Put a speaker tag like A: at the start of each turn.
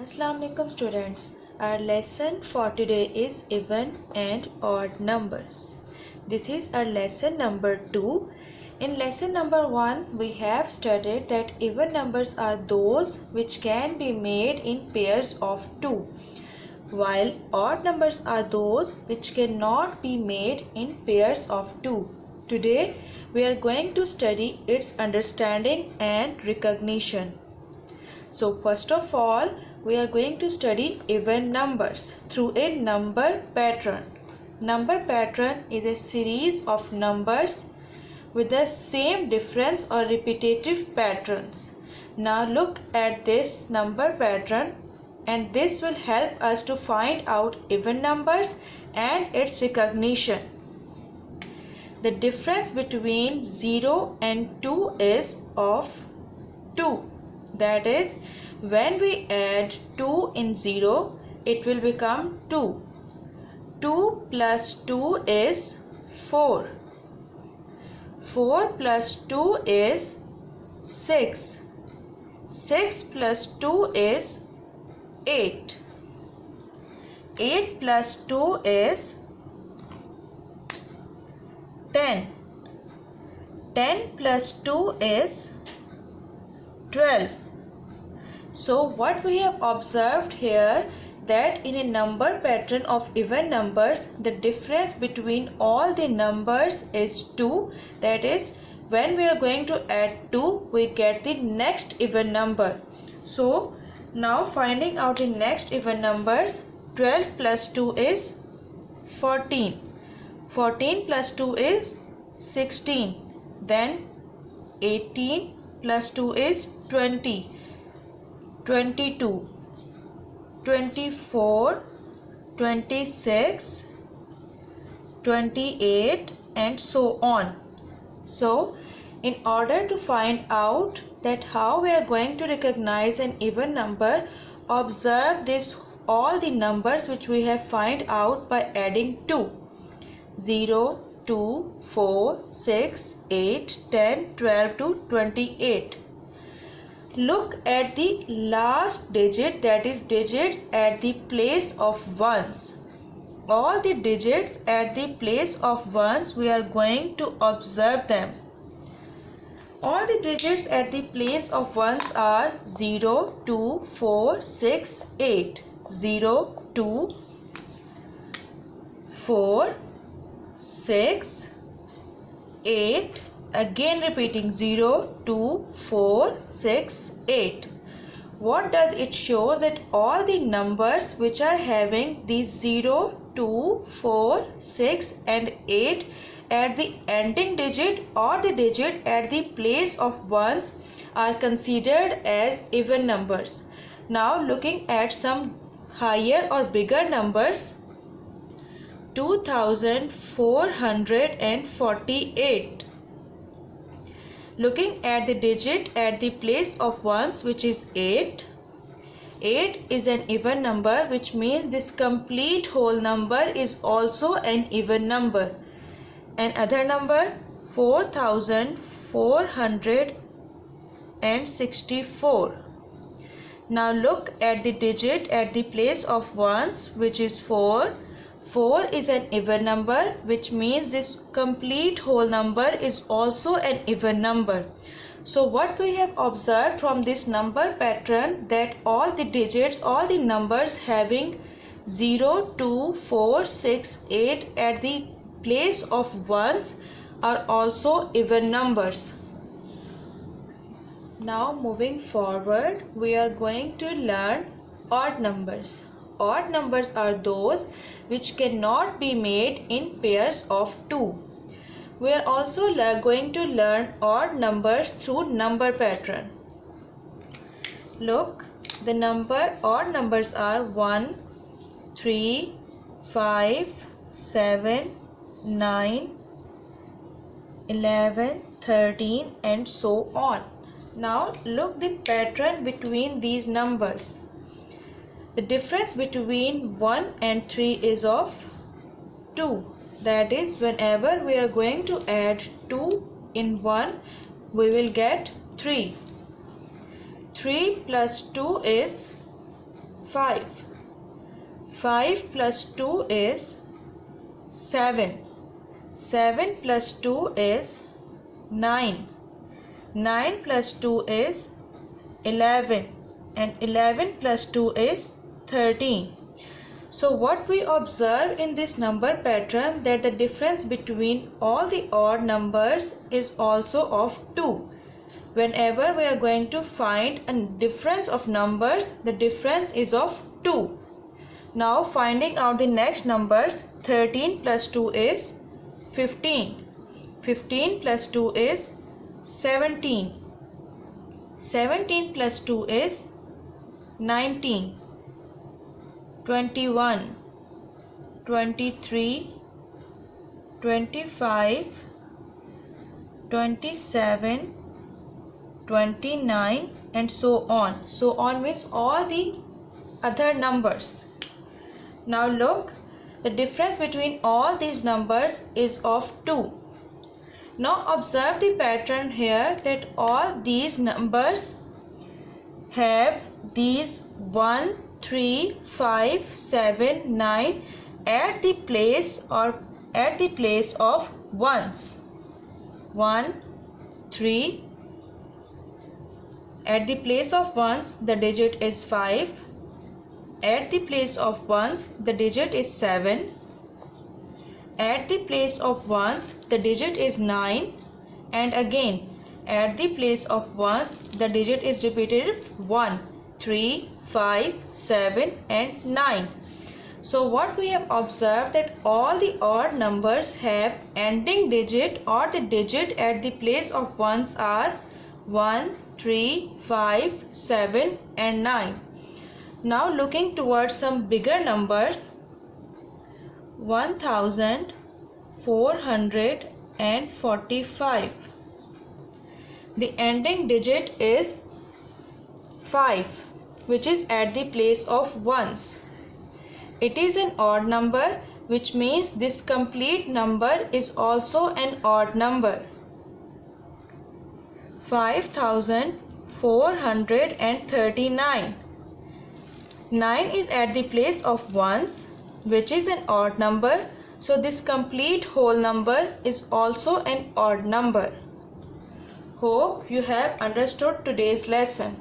A: Assalamu alaikum students. Our lesson for today is even and odd numbers. This is our lesson number 2. In lesson number 1 we have studied that even numbers are those which can be made in pairs of 2, while odd numbers are those which cannot be made in pairs of 2. Today we are going to study its understanding and recognition. So first of all, we are going to study even numbers through a number pattern. Number pattern is a series of numbers with the same difference or repetitive patterns. Now look at this number pattern, and this will help us to find out even numbers and its recognition. The difference between 0 and 2 is of 2. That is, when we add 2 in 0, it will become 2. 2 plus 2 is 4. 4 plus 2 is 6. 6 plus 2 is 8. 8 plus 2 is 10. 10 plus 2 is 12. So what we have observed here, that in a number pattern of even numbers, the difference between all the numbers is 2. That is, when we are going to add 2, we get the next even number. So now finding out the next even numbers, 12 plus 2 is 14. 14 plus 2 is 16. Then 18 plus 2 is 20. 22, 24, 26, 28 and so on. So in order to find out that how we are going to recognize an even number, observe this all the numbers which we have find out by adding 2. 0, 2, 4, 6, 8, 10, 12 to 28. Look at the last digit, that is digits at the place of ones. All the digits at the place of ones, we are going to observe them. All the digits at the place of ones are 0, 2, 4, 6, 8. 0, 2, 4, 6, 8. Again repeating 0, 2, 4, 6, 8. What does it show? That all the numbers which are having these 0, 2, 4, 6 and 8 at the ending digit or the digit at the place of ones are considered as even numbers. Now looking at some higher or bigger numbers, 2448. Looking at the digit at the place of ones, which is 8. 8 is an even number, which means this complete whole number is also an even number. Another number, 4464. Now look at the digit at the place of ones, which is 4. 4 is an even number, which means this complete whole number is also an even number. So what we have observed from this number pattern, that all the digits, all the numbers having 0, 2, 4, 6, 8 at the place of ones are also even numbers. Now moving forward, we are going to learn odd numbers. Odd numbers are those which cannot be made in pairs of 2. We are also going to learn odd numbers through number pattern. Look, the odd numbers are 1, 3, 5, 7, 9, 11, 13 and so on. Now look the pattern between these numbers. The difference between 1 and 3 is of 2. That is, whenever we are going to add 2 in 1, we will get 3. 3 plus 2 is 5. 5 plus 2 is 7. 7 plus 2 is 9. 9 plus 2 is 11. And 11 plus 2 is 13. So what we observe in this number pattern, that the difference between all the odd numbers is also of 2. Whenever we are going to find a difference of numbers, the difference is of 2. Now finding out the next numbers, 13 plus 2 is 15. 15 plus 2 is 17. 17 plus 2 is 19. 21, 23, 25, 27, 29 and so on. So on means all the other numbers. Now look, the difference between all these numbers is of 2. Now observe the pattern here, that all these numbers have these 1, 3, 5, 7, 9 at the place of ones. 1, 3. At the place of ones, the digit is 5. At the place of ones, the digit is 7. At the place of ones, the digit is 9. And again, at the place of ones, the digit is repeated 1, 3, 5, 7 and 9. So what we have observed, that all the odd numbers have ending digit or the digit at the place of ones are 1, 3, 5, 7 and 9. Now looking towards some bigger numbers, 1445. The ending digit is 5, which is at the place of ones. It is an odd number, which means this complete number is also an odd number. 5439. 9 is at the place of ones, which is an odd number. So this complete whole number is also an odd number. Hope you have understood today's lesson.